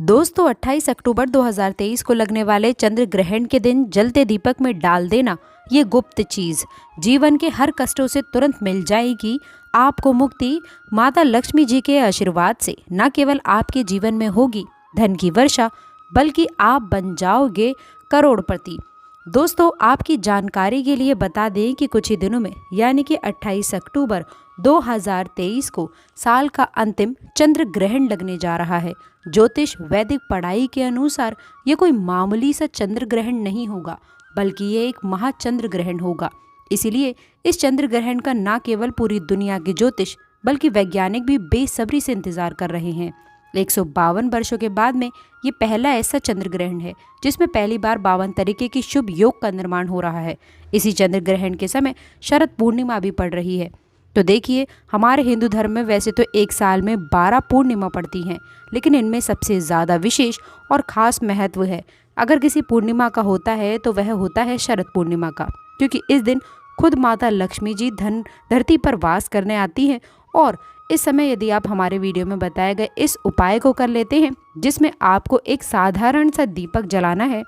दोस्तों 28 अक्टूबर 2023 को लगने वाले चंद्र ग्रहण के दिन जलते दीपक में डाल देना ये गुप्त चीज जीवन के हर कष्टों से तुरंत मिल जाएगी। आपको मुक्ति माता लक्ष्मी जी के आशीर्वाद से न केवल आपके जीवन में होगी धन की वर्षा, बल्कि आप बन जाओगे करोड़पति। दोस्तों आपकी जानकारी के लिए बता दें कि कुछ ही दिनों में यानी कि 28 अक्टूबर 2023 को साल का अंतिम चंद्र ग्रहण लगने जा रहा है। ज्योतिष वैदिक पढ़ाई के अनुसार ये कोई मामूली सा चंद्र ग्रहण नहीं होगा, बल्कि ये एक महाचंद्र ग्रहण होगा। इसीलिए इस चंद्र ग्रहण का न केवल पूरी दुनिया के ज्योतिष बल्कि वैज्ञानिक भी बेसब्री से इंतजार कर रहे हैं। 152 वर्षों के बाद में ये पहला ऐसा चंद्र ग्रहण है जिसमें पहली बार 52 तरीके की शुभ योग का निर्माण हो रहा है। इसी चंद्र ग्रहण के समय शरद पूर्णिमा भी पड़ रही है। तो देखिए, हमारे हिंदू धर्म में वैसे तो एक साल में 12 पूर्णिमा पड़ती हैं, लेकिन इनमें सबसे ज़्यादा विशेष और ख़ास महत्व है अगर किसी पूर्णिमा का होता है तो वह होता है शरद पूर्णिमा का, क्योंकि इस दिन खुद माता लक्ष्मी जी धरती पर वास करने आती हैं। और इस समय यदि आप हमारे वीडियो में बताए गए इस उपाय को कर लेते हैं, जिसमें आपको एक साधारण सा दीपक जलाना है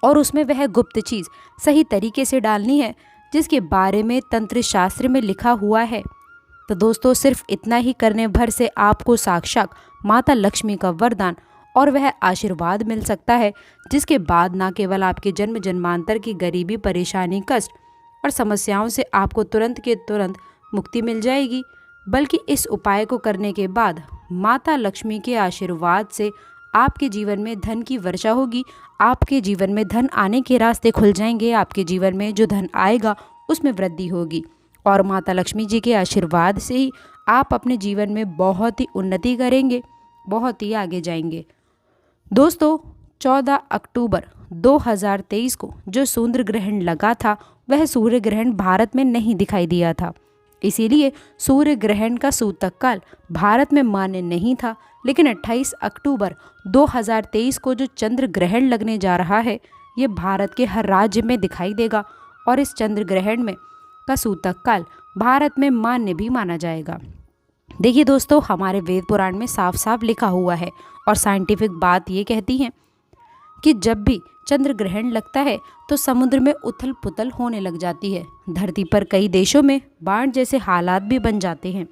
और उसमें वह गुप्त चीज़ सही तरीके से डालनी है जिसके बारे में तंत्र शास्त्र में लिखा हुआ है, तो दोस्तों सिर्फ इतना ही करने भर से आपको साक्षात माता लक्ष्मी का वरदान और वह आशीर्वाद मिल सकता है, जिसके बाद न केवल आपके जन्म जन्मांतर की गरीबी, परेशानी, कष्ट और समस्याओं से आपको तुरंत के तुरंत मुक्ति मिल जाएगी, बल्कि इस उपाय को करने के बाद माता लक्ष्मी के आशीर्वाद से आपके जीवन में धन की वर्षा होगी। आपके जीवन में धन आने के रास्ते खुल जाएंगे। आपके जीवन में जो धन आएगा उसमें वृद्धि होगी और माता लक्ष्मी जी के आशीर्वाद से ही आप अपने जीवन में बहुत ही उन्नति करेंगे, बहुत ही आगे जाएंगे। दोस्तों 14 अक्टूबर 2023 को जो सूर्य ग्रहण लगा था वह सूर्य ग्रहण भारत में नहीं दिखाई दिया था, इसीलिए सूर्य ग्रहण का सूतक काल भारत में मान्य नहीं था। लेकिन 28 अक्टूबर 2023 को जो चंद्र ग्रहण लगने जा रहा है ये भारत के हर राज्य में दिखाई देगा और इस चंद्र ग्रहण में का सूतक काल भारत में मान्य भी माना जाएगा। देखिए दोस्तों, हमारे वेद पुराण में साफ साफ लिखा हुआ है और साइंटिफिक बात ये कहती है कि जब भी चंद्र ग्रहण लगता है तो समुद्र में उथल पुथल होने लग जाती है। धरती पर कई देशों में बाढ़ जैसे हालात भी बन जाते हैं।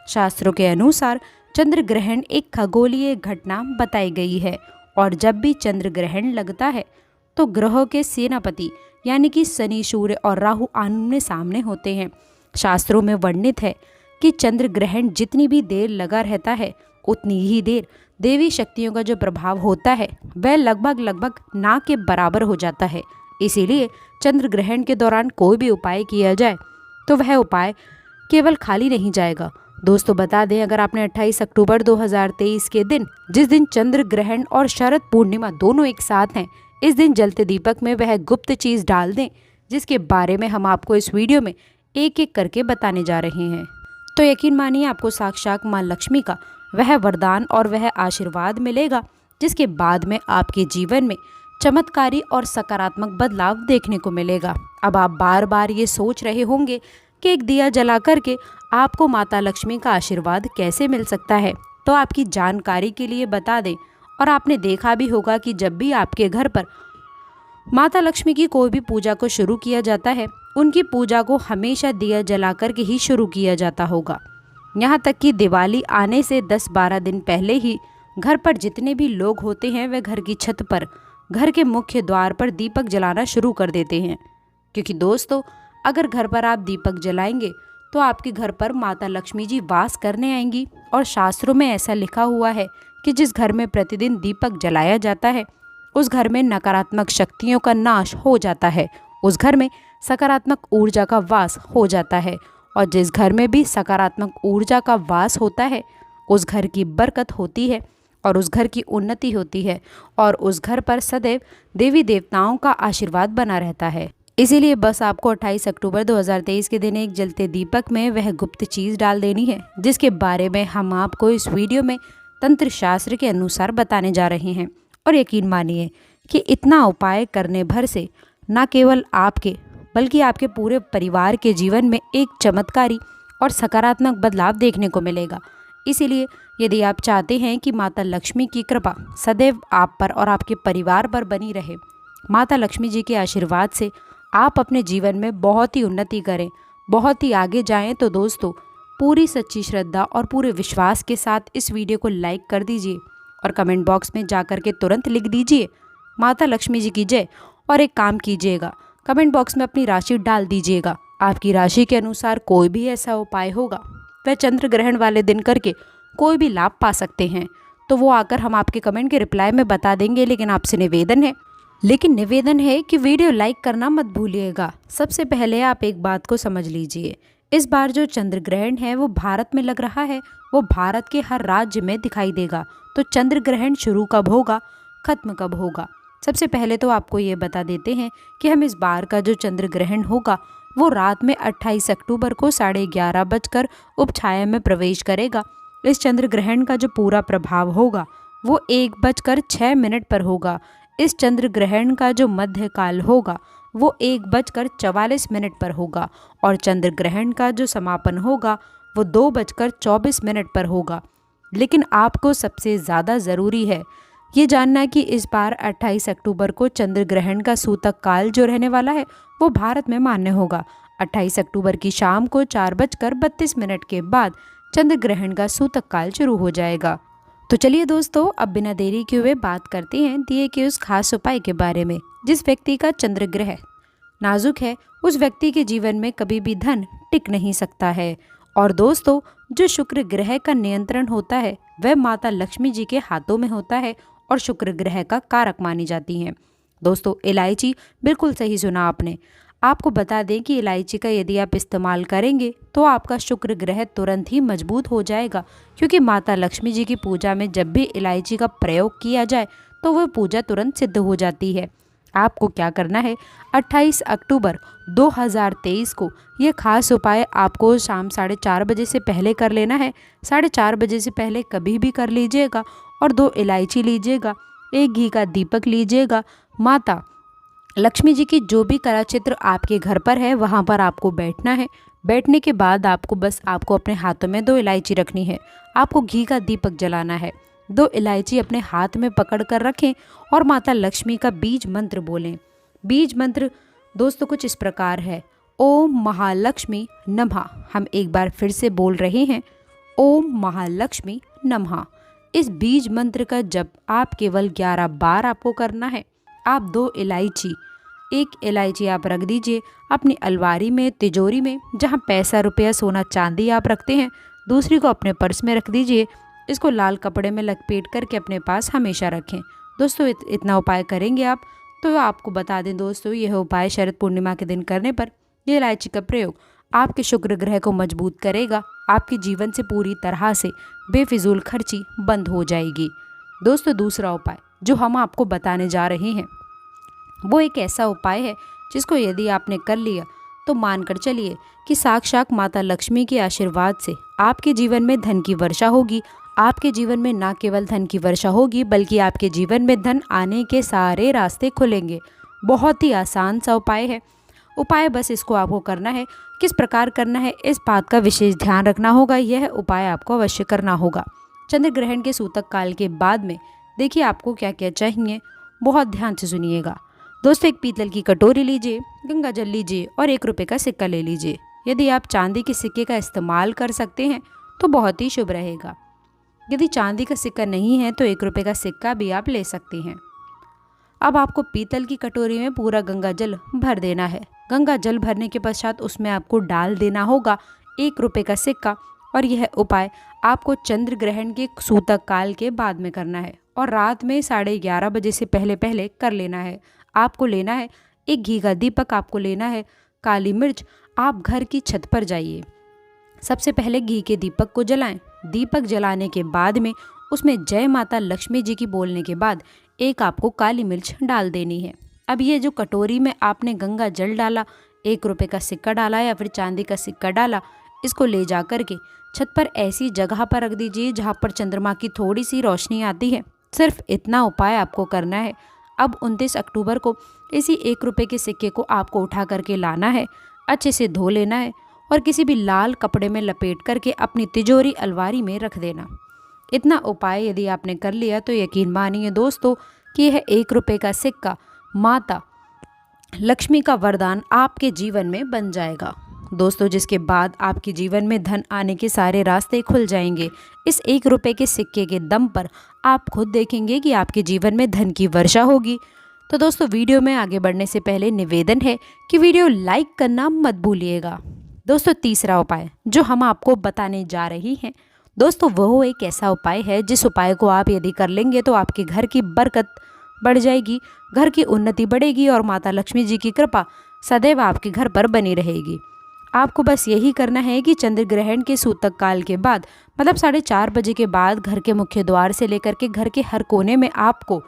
शास्त्रों के अनुसार चंद्र ग्रहण एक खगोलीय घटना बताई गई है और जब भी चंद्र ग्रहण लगता है तो ग्रहों के सेनापति यानी कि शनि, सूर्य और राहु आमने सामने होते हैं। शास्त्रों में वर्णित है कि चंद्र ग्रहण जितनी भी देर लगा रहता है उतनी ही देर देवी शक्तियों का जो प्रभाव होता है वह लगभग ना के बराबर हो जाता है। इसीलिए चंद्र ग्रहण के दौरान कोई भी उपाय किया जाए तो वह उपाय केवल खाली नहीं जाएगा। दोस्तों बता दें, अगर आपने 28 अक्टूबर 2023 के दिन, जिस दिन चंद्र ग्रहण और शरद पूर्णिमा दोनों एक साथ हैं, इस दिन जलते दीपक में वह गुप्त चीज़ डाल दें जिसके बारे में हम आपको इस वीडियो में एक एक करके बताने जा रहे हैं, तो यकीन मानिए आपको साक्षात माँ लक्ष्मी का वह वरदान और वह आशीर्वाद मिलेगा, जिसके बाद में आपके जीवन में चमत्कारी और सकारात्मक बदलाव देखने को मिलेगा। अब आप बार बार ये सोच रहे होंगे कि एक दिया जला करके आपको माता लक्ष्मी का आशीर्वाद कैसे मिल सकता है, तो आपकी जानकारी के लिए बता दें, और आपने देखा भी होगा कि जब भी आपके घर पर माता लक्ष्मी की कोई भी पूजा को शुरू किया जाता है, उनकी पूजा को हमेशा दिया जला करके ही शुरू किया जाता होगा। यहाँ तक कि दिवाली आने से 10-12 दिन पहले ही घर पर जितने भी लोग होते हैं वह घर की छत पर, घर के मुख्य द्वार पर दीपक जलाना शुरू कर देते हैं, क्योंकि दोस्तों अगर घर पर आप दीपक जलाएंगे तो आपके घर पर माता लक्ष्मी जी वास करने आएंगी। और शास्त्रों में ऐसा लिखा हुआ है कि जिस घर में प्रतिदिन दीपक जलाया जाता है उस घर में नकारात्मक शक्तियों का नाश हो जाता है, उस घर में सकारात्मक ऊर्जा का वास हो जाता है, और जिस घर में भी सकारात्मक ऊर्जा का वास होता है उस घर की बरकत होती है और उस घर की उन्नति होती है और उस घर पर सदैव देवी देवताओं का आशीर्वाद बना रहता है। इसीलिए बस आपको 28 अक्टूबर 2023 के दिन एक जलते दीपक में वह गुप्त चीज़ डाल देनी है, जिसके बारे में हम आपको इस वीडियो में तंत्र शास्त्र के अनुसार बताने जा रहे हैं। और यकीन मानिए कि इतना उपाय करने भर से न केवल आपके बल्कि आपके पूरे परिवार के जीवन में एक चमत्कारी और सकारात्मक बदलाव देखने को मिलेगा। इसीलिए यदि आप चाहते हैं कि माता लक्ष्मी की कृपा सदैव आप पर और आपके परिवार पर बनी रहे, माता लक्ष्मी जी के आशीर्वाद से आप अपने जीवन में बहुत ही उन्नति करें, बहुत ही आगे जाएं, तो दोस्तों पूरी सच्ची श्रद्धा और पूरे विश्वास के साथ इस वीडियो को लाइक कर दीजिए और कमेंट बॉक्स में जाकर के तुरंत लिख दीजिए माता लक्ष्मी जी की जय। और एक काम कीजिएगा, कमेंट बॉक्स में अपनी राशि डाल दीजिएगा। आपकी राशि के अनुसार कोई भी ऐसा उपाय होगा, वह चंद्र ग्रहण वाले दिन करके कोई भी लाभ पा सकते हैं, तो वो आकर हम आपके कमेंट के रिप्लाई में बता देंगे। लेकिन आपसे निवेदन है कि वीडियो लाइक करना मत भूलिएगा। सबसे पहले आप एक बात को समझ लीजिए, इस बार जो चंद्र ग्रहण है वो भारत में लग रहा है, वो भारत के हर राज्य में दिखाई देगा। तो चंद्र ग्रहण शुरू कब होगा, खत्म कब होगा? सबसे पहले तो आपको ये बता देते हैं कि हम इस बार का जो चंद्र ग्रहण होगा वो रात में 28 अक्टूबर को 11:30 बजकर उपछाया में प्रवेश करेगा। इस चंद्र ग्रहण का जो पूरा प्रभाव होगा वो 1:06 पर होगा। इस चंद्र ग्रहण का जो मध्य काल होगा वो 1:44 पर होगा और चंद्र ग्रहण का जो समापन होगा वो 2:24 पर होगा। लेकिन आपको सबसे ज़्यादा ज़रूरी है ये जानना कि इस बार 28 अक्टूबर को चंद्र ग्रहण का सूतक काल जो रहने वाला है वो भारत में मान्य होगा। 28 अक्टूबर की शाम को 4:32 के बाद चंद्र ग्रहण का सूतक काल शुरू हो जाएगा। तो चलिए दोस्तों, अब बिना देरी किए हुए बात करते हैं दिए के उस खास उपाय के बारे में। जिस व्यक्ति का चंद्र ग्रह नाजुक है उस व्यक्ति के जीवन में कभी भी धन टिक नहीं सकता है। और दोस्तों, जो शुक्र ग्रह का नियंत्रण होता है वह माता लक्ष्मी जी के हाथों में होता है और शुक्र ग्रह का कारक मानी जाती हैं। दोस्तों, इलायची, बिल्कुल सही सुना आपने। आपको बता दें कि इलायची का यदि आप इस्तेमाल करेंगे तो आपका शुक्र ग्रह तुरंत ही मजबूत हो जाएगा, क्योंकि माता लक्ष्मी जी की पूजा में जब भी इलायची का प्रयोग किया जाए तो वह पूजा तुरंत सिद्ध हो जाती है। आपको क्या करना है, 28 अक्टूबर 2023 को ये खास उपाय आपको शाम 4:30 बजे से पहले कर लेना है। 4:30 बजे से पहले कभी भी कर लीजिएगा और 2 इलायची लीजिएगा, 1 घी का दीपक लीजिएगा। माता लक्ष्मी जी की जो भी कला चित्र आपके घर पर है वहाँ पर आपको बैठना है। बैठने के बाद आपको अपने हाथों में 2 इलायची रखनी है। आपको घी का दीपक जलाना है। 2 इलायची अपने हाथ में पकड़ कर रखें और माता लक्ष्मी का बीज मंत्र बोलें। बीज मंत्र दोस्तों कुछ इस प्रकार है, ओम महालक्ष्मी नमः। हम एक बार फिर से बोल रहे हैं, ओम महालक्ष्मी नमः। इस बीज मंत्र का जप आप केवल 11 बार आपको करना है। आप 2 इलायची, 1 इलायची आप रख दीजिए अपनी अलमारी में, तिजोरी में, जहाँ पैसा, रुपया, सोना, चांदी आप रखते हैं। दूसरी को अपने पर्स में रख दीजिए। इसको लाल कपड़े में लपेट करके अपने पास हमेशा रखें। दोस्तों, इतना उपाय करेंगे आप तो आपको बता दें दोस्तों, यह उपाय शरद पूर्णिमा के दिन करने पर यह इलायची का प्रयोग आपके शुक्र ग्रह को मजबूत करेगा। आपके जीवन से पूरी तरह से बेफिजूल खर्ची बंद हो जाएगी। दोस्तों, दूसरा उपाय जो हम आपको बताने जा रहे हैं वो एक ऐसा उपाय है जिसको यदि आपने कर लिया तो मानकर चलिए कि साक्षात माता लक्ष्मी के आशीर्वाद से आपके जीवन में धन की वर्षा होगी। आपके जीवन में न केवल धन की वर्षा होगी बल्कि आपके जीवन में धन आने के सारे रास्ते खुलेंगे। बहुत ही आसान सा उपाय है। उपाय बस इसको आपको करना है। किस प्रकार करना है इस बात का विशेष ध्यान रखना होगा। यह उपाय आपको अवश्य करना होगा। चंद्र ग्रहण के सूतक काल के बाद में देखिए आपको क्या क्या चाहिए, बहुत ध्यान से सुनिएगा। दोस्तों, एक पीतल की कटोरी लीजिए, गंगा जल लीजिए और 1 रुपये का सिक्का ले लीजिए। यदि आप चांदी के सिक्के का इस्तेमाल कर सकते हैं तो बहुत ही शुभ रहेगा। यदि चांदी का सिक्का नहीं है तो 1 रुपये का सिक्का भी आप ले सकते हैं। अब आपको पीतल की कटोरी में पूरा गंगा जल भर देना है। गंगा जल भरने के पश्चात उसमें आपको डाल देना होगा 1 रुपये का सिक्का। और यह उपाय आपको चंद्र ग्रहण के सूतक काल के बाद में करना है और रात में 11:30 बजे से पहले कर लेना है। आपको लेना है 1 घी का दीपक, आपको लेना है काली मिर्च। आप घर की छत पर जाइए, सबसे पहले घी के दीपक को जलाएं। दीपक जलाने के बाद में उसमें जय माता लक्ष्मी जी की बोलने के बाद 1 आपको काली मिर्च डाल देनी है। अब ये जो कटोरी में आपने गंगा जल डाला, 1 रुपये का सिक्का डाला या फिर चांदी का सिक्का डाला, इसको ले जा कर के छत पर ऐसी जगह पर रख दीजिए जहाँ पर चंद्रमा की थोड़ी सी रोशनी आती है। सिर्फ इतना उपाय आपको करना है। अब 29 अक्टूबर को इसी 1 रुपये के सिक्के को आपको उठा करके लाना है, अच्छे से धो लेना है और किसी भी लाल कपड़े में लपेट करके अपनी तिजोरी अलमारी में रख देना। इतना उपाय यदि आपने कर लिया तो यकीन मानिए दोस्तों कि यह 1 रुपये का सिक्का माता लक्ष्मी का वरदान आपके जीवन में बन जाएगा दोस्तों, जिसके बाद आपके जीवन में धन आने के सारे रास्ते खुल जाएंगे। इस 1 रुपये के सिक्के के दम पर आप खुद देखेंगे कि आपके जीवन में धन की वर्षा होगी। तो दोस्तों, वीडियो में आगे बढ़ने से पहले निवेदन है कि वीडियो लाइक करना मत भूलिएगा। दोस्तों, तीसरा उपाय जो हम आपको बताने जा रही हैं दोस्तों, वो एक ऐसा उपाय है जिस उपाय को आप यदि कर लेंगे तो आपके घर की बरकत बढ़ जाएगी, घर की उन्नति बढ़ेगी और माता लक्ष्मी जी की कृपा सदैव आपके घर पर बनी रहेगी। आपको बस यही करना है कि चंद्र ग्रहण के सूतक काल के बाद मतलब 4:30 बजे के बाद घर के मुख्य द्वार से लेकर के घर के हर कोने में आपको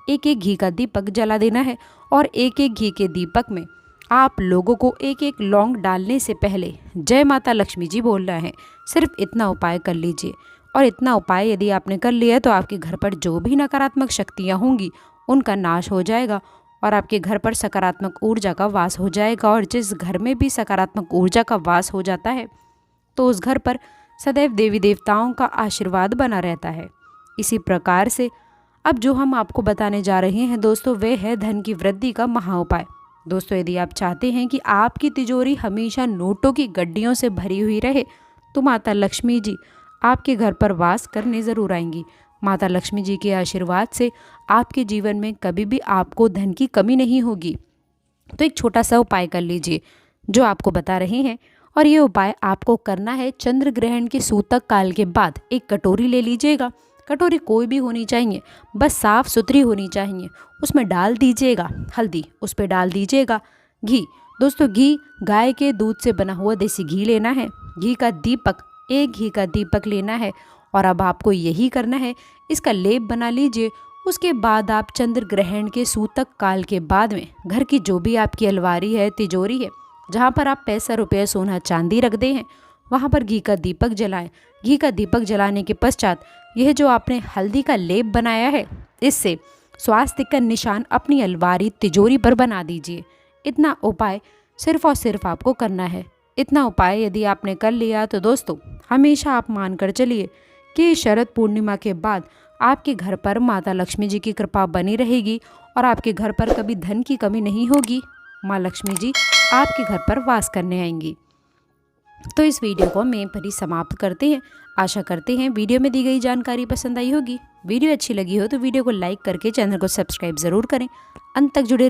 एक एक घी का दीपक जला देना है और एक एक घी के दीपक में आप लोगों को एक एक लौंग डालने से पहले जय माता लक्ष्मी जी बोलना है। सिर्फ इतना उपाय कर लीजिए और इतना उपाय यदि आपने कर लिया तो आपके घर पर जो भी नकारात्मक शक्तियाँ होंगी उनका नाश हो जाएगा और आपके घर पर सकारात्मक ऊर्जा का वास हो जाएगा। और जिस घर में भी सकारात्मक ऊर्जा का वास हो जाता है तो उस घर पर सदैव देवी देवताओं का आशीर्वाद बना रहता है। इसी प्रकार से अब जो हम आपको बताने जा रहे हैं दोस्तों, वे है धन की वृद्धि का महाउपाय। दोस्तों, यदि आप चाहते हैं कि आपकी तिजोरी हमेशा नोटों की गड्डियों से भरी हुई रहे तो माता लक्ष्मी जी आपके घर पर वास करने ज़रूर आएंगी। माता लक्ष्मी जी के आशीर्वाद से आपके जीवन में कभी भी आपको धन की कमी नहीं होगी। तो एक छोटा सा उपाय कर लीजिए जो आपको बता रहे हैं, और ये उपाय आपको करना है चंद्र ग्रहण के सूतक काल के बाद। एक कटोरी ले लीजिएगा, कटोरी कोई भी होनी चाहिए, बस साफ़ सुथरी होनी चाहिए। उसमें डाल दीजिएगा हल्दी, उस पर डाल दीजिएगा घी। दोस्तों, घी गाय के दूध से बना हुआ देसी घी लेना है। घी का दीपक, एक घी का दीपक लेना है और अब आपको यही करना है, इसका लेप बना लीजिए। उसके बाद आप चंद्र ग्रहण के सूतक काल के बाद में घर की जो भी आपकी अलमारी है, तिजोरी है, जहाँ पर आप पैसा रुपया सोना चांदी रख दे हैं, वहाँ पर घी का दीपक जलाएं। घी का दीपक जलाने के पश्चात यह जो आपने हल्दी का लेप बनाया है, इससे स्वास्थ्य का निशान अपनी अलमारी तिजोरी पर बना दीजिए। इतना उपाय सिर्फ और सिर्फ आपको करना है। इतना उपाय यदि आपने कर लिया तो दोस्तों, हमेशा आप मानकर चलिए कि शरद पूर्णिमा के बाद आपके घर पर माता लक्ष्मी जी की कृपा बनी रहेगी और आपके घर पर कभी धन की कमी नहीं होगी। माँ लक्ष्मी जी आपके घर पर वास करने आएंगी। तो इस वीडियो को हम यहीं पर ही समाप्त करते हैं। आशा करते हैं वीडियो में दी गई जानकारी पसंद आई होगी। वीडियो अच्छी लगी हो तो वीडियो को लाइक करके चैनल को सब्सक्राइब ज़रूर करें। अंत तक जुड़े